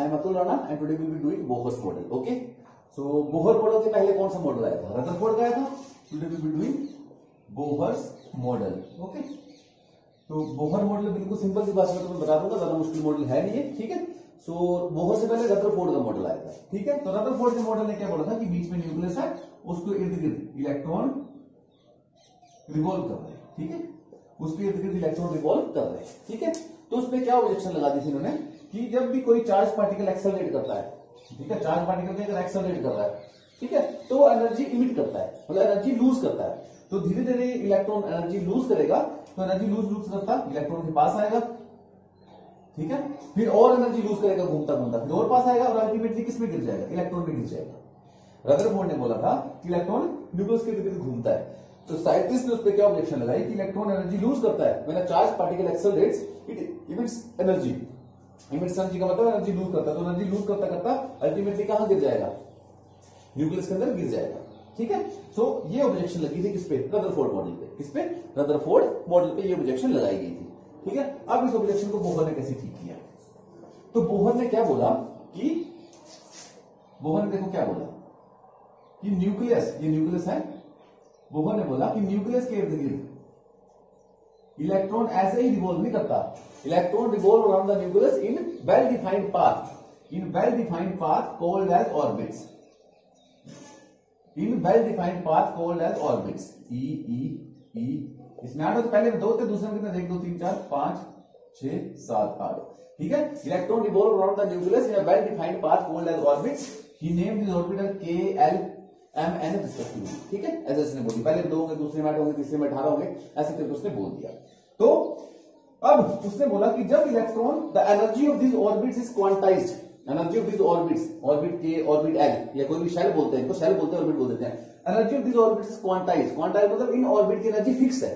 I am Atul Rana and today we will be doing Bohr's model. Okay? So Bohr model के पहले कौन सा model आया था? रदरफोर्ड का आया था. Today we will be doing Bohr's model. Okay? तो बोहर मॉडल बिल्कुल सिंपल सी भाषा में तुम्हें बता दूंगा, ज्यादा मुश्किल मॉडल है नहीं है. ठीक है. सो बोहर से पहले रदरफोर्ड का मॉडल आया था. ठीक है. तो रदरफोर्ड के मॉडल ने क्या बोला था कि बीच में न्यूक्लियस है, उसको इर्द गिर्द इलेक्ट्रॉन रिवॉल्व कर रहे हैं. ठीक है. उसके इर्द गिर्द इलेक्ट्रॉन रिवॉल्व कर रहे हैं. ठीक है. तो उसमें क्या ऑब्जेक्शन लगा दी थी इन्होंने कि जब भी कोई चार्ज पार्टिकल एक्सेलरेट करता है, ठीक है, चार्ज पार्टिकल अगर एक्सेलरेट कर रहा है, ठीक है, तो एनर्जी इमिट करता है, मतलब एनर्जी लूज करता है. तो धीरे धीरे इलेक्ट्रॉन एनर्जी लूज करेगा, तो एनर्जी लूज करता इलेक्ट्रॉन के पास आएगा. ठीक है. फिर और एनर्जी लूज करेगा घूमता घूमता, फिर और पास आएगा और अल्टीमेटली किस में गिर जाएगा? इलेक्ट्रॉन में गिर जाएगा. रदरफोर्ड ने बोला था कि इलेक्ट्रॉन न्यूक्लियस के इर्द गिर्द घूमता है. तो साइंटिस्ट ने उस पर क्या ऑब्जेक्शन लगाई कि इलेक्ट्रॉन एनर्जी लूज करता है. When a charge particle accelerates it emits energy. Emits energy का मतलब एनर्जी लूज करता है. तो एनर्जी लूज करता करता अल्टीमेटली कहां गिर जाएगा? न्यूक्लियस के अंदर गिर जाएगा. ठीक है. सो ये ऑब्जेक्शन लगी थी किस पे? रदरफोर्ड मॉडल पे. किस पे? रदरफोर्ड मॉडल पे ये ऑब्जेक्शन लगाई गई थी. ठीक है. अब इस ऑब्जेक्शन को बोहर ने कैसे ठीक किया? तो बोहर ने क्या बोला कि बोहर ने देखो क्या बोला कि न्यूक्लियस, ये न्यूक्लियस है. बोहर ने बोला कि न्यूक्लियस के इर्द गिर्द इलेक्ट्रॉन ऐसे ही रिवॉल्व नहीं करता. Electron revolve around the nucleus in well defined path, in well defined path called as orbits. In well defined path called as orbits. ई इसमें 8 पहले में 2 थे, दूसरे में कितने? 1 2 3 4 5 6 7 8. ठीक है. Electron revolve around the nucleus in a well defined path called as orbits. He named this orbital K L M N respectively. ठीक है. ऐसे उसने बोल दिया. पहले 2 होंगे, दूसरे में 8 होंगे, तीसरे में 18 होंगे, ऐसे करके उसने बोल दिया. तो अब उसने बोला कि जब electron, the energy of this orbits is quantized. Energy of this orbits, orbit K, orbit L, या कोई भी शेल बोलते हैं, इनको शेल बोलते हैं, ऑर्बिट बोल देते हैं. Energy of this orbits is quantized. Quantized मतलब इन ऑर्बिट की एनर्जी फिक्स है.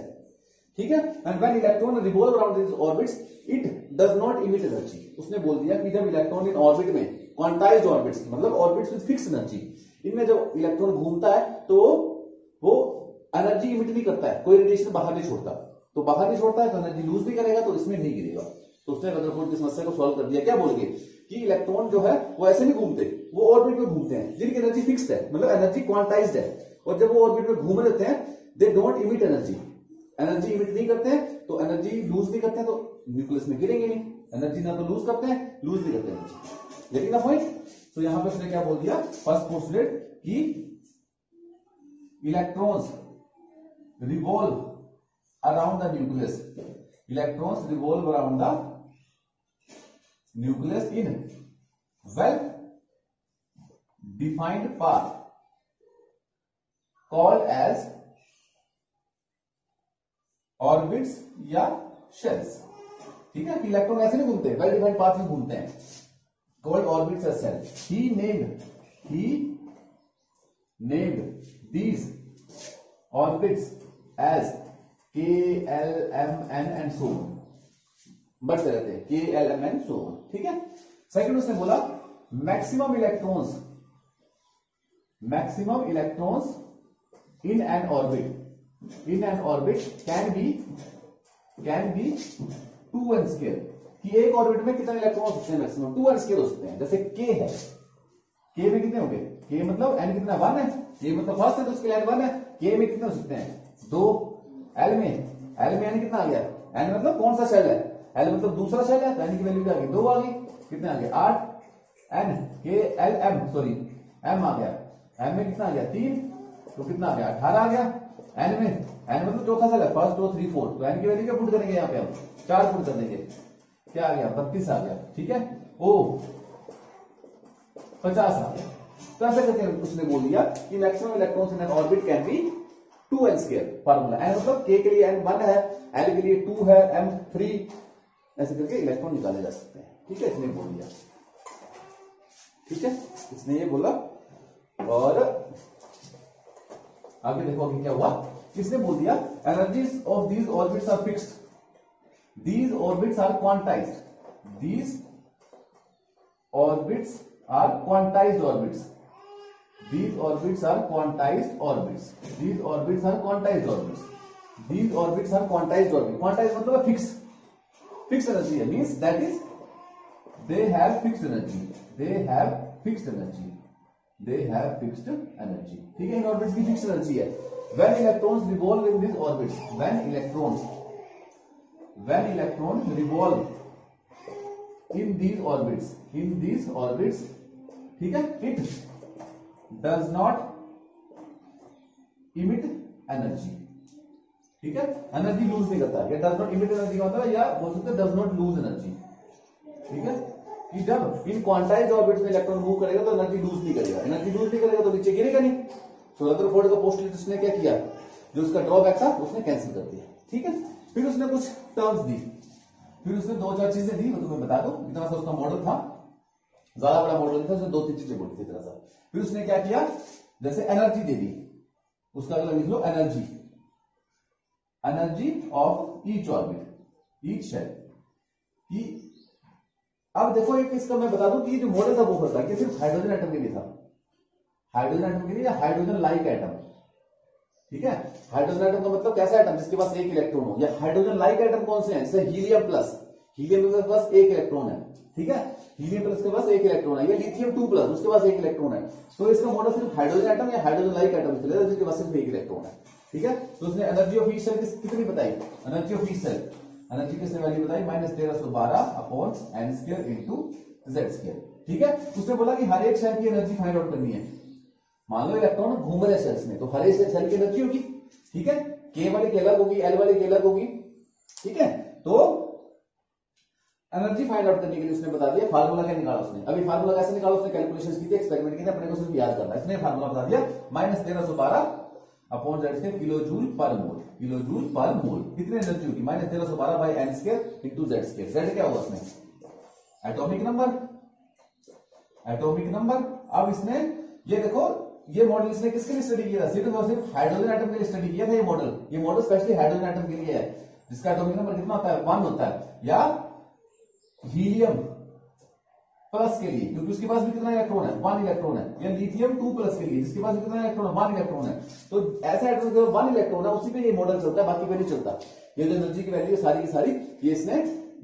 ठीक है. And when electron revolve around this orbits it does not emit energy. उसने बोल दिया कि जब इलेक्ट्रॉन इन ऑर्बिट में, क्वांटाइज्ड ऑर्बिट्स मतलब ऑर्बिट्स विद फिक्स एनर्जी, इनमें जब इलेक्ट्रॉन घूमता है तो वो एनर्जी इमिट नहीं करता है, कोई रेडिएशन बाहर नहीं छोड़ता. तो बाहर नहीं छोड़ता है तो एनर्जी लूज भी करेगा, तो इसमें नहीं गिरेगा. तो उसने रदरफोर्ड की समस्या को सॉल्व कर दिया. क्या बोल के कि इलेक्ट्रॉन जो है वो ऐसे नहीं घूमते, वो ऑर्बिट में घूमते हैं जिनकी एनर्जी फिक्स्ड है, मतलब एनर्जी क्वांटाइज्ड है. और जब वो ऑर्बिट में घूम रहे हैं they don't emit energy. Energy emit नहीं करते हैं तो एनर्जी लूज नहीं करते हैं, तो न्यूक्लियस में गिरेंगे नहीं. एनर्जी ना तो लूज करते हैं, लूज नहीं करते एनर्जी. लेकिन ना पॉइंट. तो यहां पे उसने क्या बोल दिया? फर्स्ट पोस्टुलेट कि electrons revolve around the nucleus. Electrons revolve around the nucleus in well defined path called as orbits या शेल्स. ठीक है. इलेक्ट्रॉन ऐसे नहीं घूमते, वेल डिफाइंड पाथ में घूमते हैं, कॉल्ड ऑर्बिट्स या shells. He named these orbits as K, L, M, N and so on. बढ़ते रहते हैं K, L, M, N, so on. ठीक है. सेकंड उसने बोला maximum electrons in an orbit can be 2n square. कि एक ऑर्बिट में कितने इलेक्ट्रॉन हो सकते हैं? मैक्सिमम 2n स्केयर हो सकते हैं. जैसे K है, K में कितने हो गए? K मतलब N कितना? 1 है. K मतलब फर्स्ट है तो उसके लिए 1 है. K में कितने हो सकते हैं? 2. L में N कितना आ गया? N मतलब कौन सा शेल है? L मतलब दूसरा शेल है, तो N की वैल्यू क्या आ गई? 2 आ गई. कितने आ गए? 8. N K L M sorry M आ गया. M में कितना आ गया? 3. तो कितना आ गया? 18 आ गया. N में N मतलब चौथा शेल है, फर्स्ट 2 3 4, तो N की वैल्यू क्या पुट करेंगे? यहाँ पे हम 4 पुट कर देंगे. क्या आ गया? 32 आ गया. ठीक है. O 50 आ गया. तो ऐसा करके उसने बोल दिया कि maximum electrons in an orbit can be 2n square. Formula N मतलब K के लिए N 1 है, L के लिए 2 है, M 3, ऐसे करके इलेक्ट्रॉन निकाले जा सकते हैं. ठीक है. इसने बोल दिया. ठीक है. इसने ये बोला. और आगे देखो अभी क्या हुआ. इसने बोल दिया energies of these orbits are fixed. These orbits are quantized. These orbits are quantized orbits. These orbits are quantized orbits. These orbits are quantized orbits. These orbits are quantized orbits. Quantized मतलब fix energy है. Means that is they have fixed energy, they have fixed energy, they have fixed energy, ठीक है। इन orbits की fixed energy है। when electrons revolve in these orbits, when electrons revolve in these orbits, ठीक है, it does not emit energy, ठीक है, energy lose नहीं करता, या डज नॉट इमिट एनर्जी का मतलब, या बोल सकते डज नॉट लूज एनर्जी, ठीक है, कि जब इन क्वांटाइज्ड ऑर्बिट्स में इलेक्ट्रॉन मूव करेगा तो एनर्जी लूज नहीं करेगा, एनर्जी लूज नहीं करेगा तो नीचे गिरेगा नहीं। तो रदरफोर्ड का पोस्टुलेट ने क्या किया, जो उसका ड्रॉबैक था उसने कैंसिल कर दिया, ठीक है। फिर उसने कुछ टर्म्स दी, फिर उसने 2-4 चीजें दी, मैं तुम्हें बता दूं, इतना सा उसका मॉडल था, ज्यादा बड़ा मॉडल था, उसने 2-3 चीजें बोली थी इतना सा। फिर उसने क्या किया, जैसे एनर्जी दे दी, उसका अगला लिख लो energy of each orbit, each shell की। अब देखो एक इसका मैं बता दूं कि ये जो मॉडल था बोहर का, सिर्फ हाइड्रोजन एटम के लिए था, हाइड्रोजन एटम के लिए, या हाइड्रोजन लाइक एटम, ठीक है। हाइड्रोजन एटम का मतलब कैसा एटम जिसके पास एक इलेक्ट्रॉन हो, या हाइड्रोजन लाइक एटम कौन से हैं, जैसे हीलियम प्लस के पास एक इलेक्ट्रॉन है, ठीक है, हीलियम प्लस के पास एक इलेक्ट्रॉन है, या लिथियम 2 प्लस उसके पास एक इलेक्ट्रॉन है। तो इसका मॉडल सिर्फ हाइड्रोजन एटम या हाइड्रोजन लाइक एटम चलेगा जिसके पास सिर्फ एक इलेक्ट्रॉन है, ठीक है। तो उसने एनर्जी ऑफ ईच सेल कितनी बताई, energy of each shell, energy किसने वैल्यू बताई, -1312/n² इंटू z², ठीक है। उसने बोला कि हर एक सेल की एनर्जी फाइंड आउट करनी है। मान लो इलेक्ट्रॉन घूम रहे सेल्स में, तो हर एक सेल की एनर्जी होगी, ठीक है, k वाली की अलग होगी, l वाली की अलग होगी, ठीक है। तो एनर्जी फाइंड आउट करने के लिए उसने बता दिया, फार्मूला क्या निकाला उसने, अभी फार्मूला कैसे निकाला, उसने कैलकुलेशंस की थी, एक्सपेरिमेंट किया, अपने को सिर्फ याद करना है, इसने फार्मूला बता दिया -1312/z² किलोजूल पर मोल, किलोजूल पर मोल कितनी एनर्जी होगी, -1312/n² इंटू z², z क्या होगा उसमें, एटॉमिक नंबर। अब इसने ये देखो, ये मॉडल इसने किसके लिए स्टडी किया था, सिर्फ और सिर्फ हाइड्रोजन एटम के लिए स्टडी किया था। ये मॉडल स्पेशली हाइड्रोजन एटम के लिए है, जिसका एटॉमिक नंबर कितना होता है, 1 होता है, या हीलियम प्लस के लिए, क्योंकि उसके पास भी कितना इलेक्ट्रॉन है, 1 इलेक्ट्रॉन है, या लिथियम 2 प्लस के लिए, जिसके पास भी कितना इलेक्ट्रॉन है, 1 इलेक्ट्रॉन है। तो ऐसा एटम जो 1 इलेक्ट्रॉन है उसी पे ये मॉडल चलता है, बाकी पे नहीं चलता। ये जो एनर्जी की वैल्यू सारी की सारी ये इसने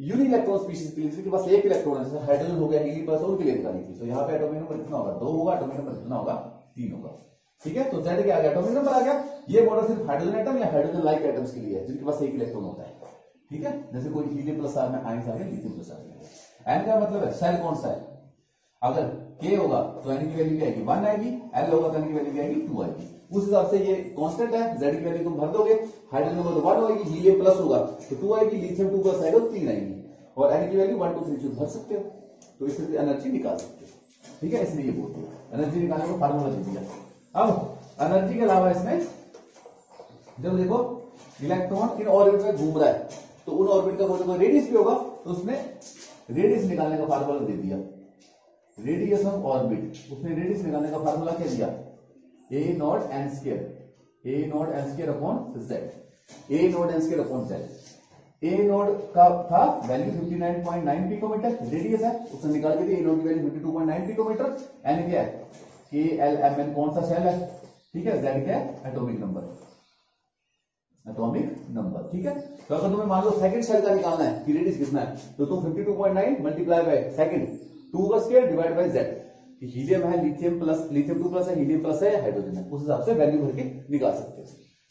यूनि इलेक्ट्रॉन स्पीशीज के लिए, जिसके पास एक इलेक्ट्रॉन है, जैसे हाइड्रोजन हो गया, हीलियम प्लस, उनके लिए निकाली थी। तो यहाँ पे एटॉमिक नंबर कितना होगा, 2 होगा, एटॉमिक नंबर कितना होगा, 3 होगा, ठीक है। तो Z क्या आ गया, एटॉमिक नंबर आ गया। ये मॉडल सिर्फ हाइड्रोजन एटम या हाइड्रोजन लाइक एटम्स के लिए है, जिनके पास एक इलेक्ट्रॉन होता है, ठीक है। जैसे कोई हीलियम प्लस आर में आयंस आ गए, लिथियम प्लस आ गया। N का मतलब है सेल कौन सा है, अगर K होगा तो N की वैल्यू क्या आएगी, 1 आएगी, L होगा तो N की वैल्यू क्या आएगी, 2 आएगी। उस हिसाब से ये कांस्टेंट है, Z की वैल्यू तुम भर दोगे, हाइड्रोजन होगा तो 1 होगी, हीलियम प्लस होगा तो 2 आएगी, लिथियम 2 प्लस आएगा तो 3 आएगी, और N की वैल्यू 1 2 3 भर सकते हो, तो इससे एनर्जी निकाल सकते हो, ठीक है। इसलिए ये बोलते हैं एनर्जी निकालने को फार्मूला दे दिया। अब एनर्जी के अलावा इसमें जब देखो इलेक्ट्रॉन इन ऑर्बिट में घूम रहा है, तो उन ऑर्बिट का कोई रेडियस भी होगा, तो उसने रेडियस निकालने का फार्मूला दे दिया, रेडियस ऑफ ऑर्बिट। उसने रेडियस निकालने का फार्मूला क्या दिया, a0n², a0n² upon z, a0n² upon z। a0 का था वैल्यू 59.9 पिकोमीटर, रेडियस है, उसने निकाल के दिया a0 की वैल्यू 52.9 पिकोमीटर। n क्या है, KLMN कौन सा शेल है, ठीक है। z क्या है, एटॉमिक नंबर, ठीक है। तो अगर तुम्हें मान लो सेकंड शेल का निकालना है कि रेडियस कितना है, तो तुम 52.9 मल्टीप्लाई बाय सेकंड 2 का स्क्वायर डिवाइड बाय z, कि हीलियम है, लिथियम 2 प्लस है, हीलियम प्लस है या हाइड्रोजन है, उस हिसाब से वैल्यू भर के निकाल सकते हो,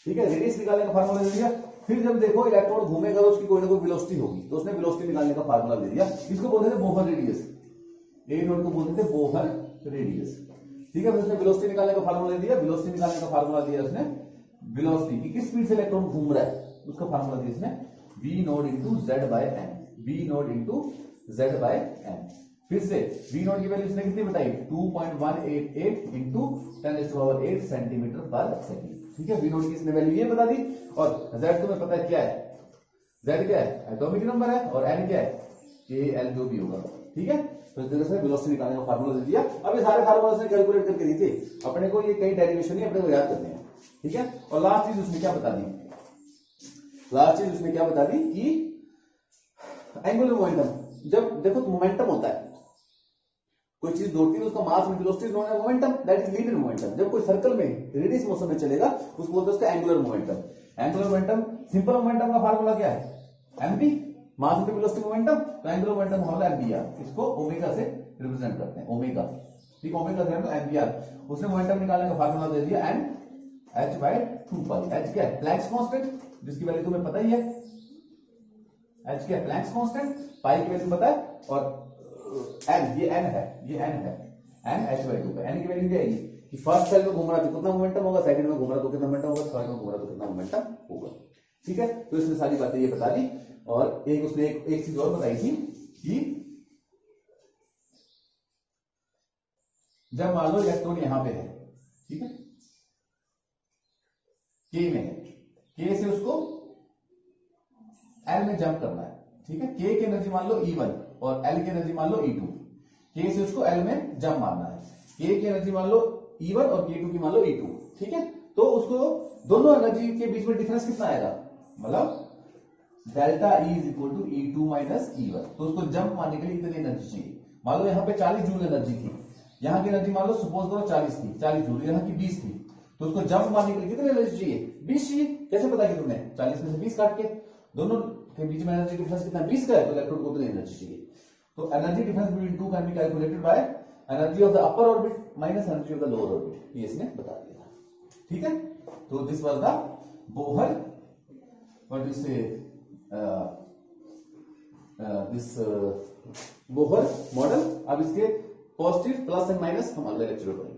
ठीक है। रेडियस निकालने का फार्मूला दे दिया। फिर जब देखो इलेक्ट्रॉन घूमेगा तो उसकी कोई ना कोई वेलोसिटी होगी, तो उसने वेलोसिटी निकालने का फार्मूला दे दिया। इसको बोलते थे बोहर रेडियस, a0 को बोलते थे बोहर रेडियस, ठीक है। उसने वेलोसिटी निकालने का फार्मूला दे दिया। वेलोसिटी निकालने का फार्मूला दिया उसने, वेलोसिटी की किस स्पीड से इलेक्ट्रॉन घूम रहा है उसका फार्मूला दिया इसने, v0 into z by n, v0 into z by n। फिर से v0 की वैल्यू इसने कितनी बताई, 2.188 इंटू 10⁸ सेंटीमीटर पर सेकेंड, ठीक है। v0 की इसने वैल्यू ये बता दी। और z तुम्हें पता है क्या है, z क्या है, एटॉमिक नंबर है, और n क्या है, KL जो भी होगा, ठीक है। तो इस तरह से वेलोसिटी निकालने का फार्मूला दे दिया। अब ये सारे फार्मूला ने कैलकुलेट करके दी थी अपने को, ये कई डेरिवेशन नहीं अपने को याद करने हैं, ठीक है। और लास्ट चीज उसने क्या बता दी, कि एंगुलर मोमेंटम। जब देखो मोमेंटम होता है, कोई चीज दौड़ती है उसका मास में वेलोसिटी नोन है momentum, that is linear momentum. जब कोई सर्कल में रेडियस मोशन में चलेगा उसको बोलते हैं उसका angular momentum. Angular momentum, simple momentum का फार्मूला क्या है, mv, mass into velocity momentum, तो एंगुलर मोमेंटम होगा एमबीआर, इसको ओमेगा से रिप्रेजेंट करते हैं, ओमेगा, ठीक, ओमेगा से एमबीआर। उसने मोमेंटम निकालने का फार्मूला दे दिया एन एच बाय 2 पाई। एच क्या है? प्लैंक्स कांस्टेंट, जिसकी वैल्यू तुम्हें पता ही है। एच क्या है? प्लैंक्स कांस्टेंट, पाई की वैल्यू पता है, और एन, ये एन है, ये एन है, एन एच बाय 2 पे। एन की वैल्यू क्या आएगी कि फर्स्ट सेल में घूम रहा तो कितना मोमेंटम होगा, सेकंड में घूम रहा तो कितना मोमेंटम होगा, थर्ड में घूम रहा तो कितना मोमेंटम होगा, ठीक है। तो इसने सारी बातें ये बता दी। और एक उसने एक चीज और बताई थी कि जब मान लो इलेक्ट्रॉन यहां पे है, ठीक है, के में है, के से उसको एल में जंप करना है, ठीक है। के की एनर्जी मान लो E1 और एल की एनर्जी मान लो E2। के से उसको एल में जंप मारना है, के की एनर्जी मान लो E1 और के2 की मान लो E2, ठीक है। तो उसको दोनों एनर्जी के बीच में डिफरेंस कितना आएगा, मतलब delta E is equal to E2 minus E1। तो उसको जंप मारने के लिए इतनी एनर्जी चाहिए। मान लो यहाँ पे 40 जूल एनर्जी थी, यहाँ की एनर्जी मान लो सपोज करो 40 थी, 40 जूल, यहाँ की 20 थी, तो उसको जंप मारने के लिए कितनी एनर्जी चाहिए, 20 चाहिए। कैसे पता कि तुमने 40 में से 20 काट के, दोनों के बीच में एनर्जी डिफरेंस कितना, 20 का है, तो इलेक्ट्रॉन को उतनी एनर्जी चाहिए। तो energy difference between two can be calculated by energy of the upper orbit minus energy of the lower orbit, ये इसने बता दिया था, ठीक है। तो this was the Bohr what is से दिस बोहर मॉडल। अब इसके पॉजिटिव प्लस एंड माइनस हम अगले लेक्चर में पढ़ेंगे।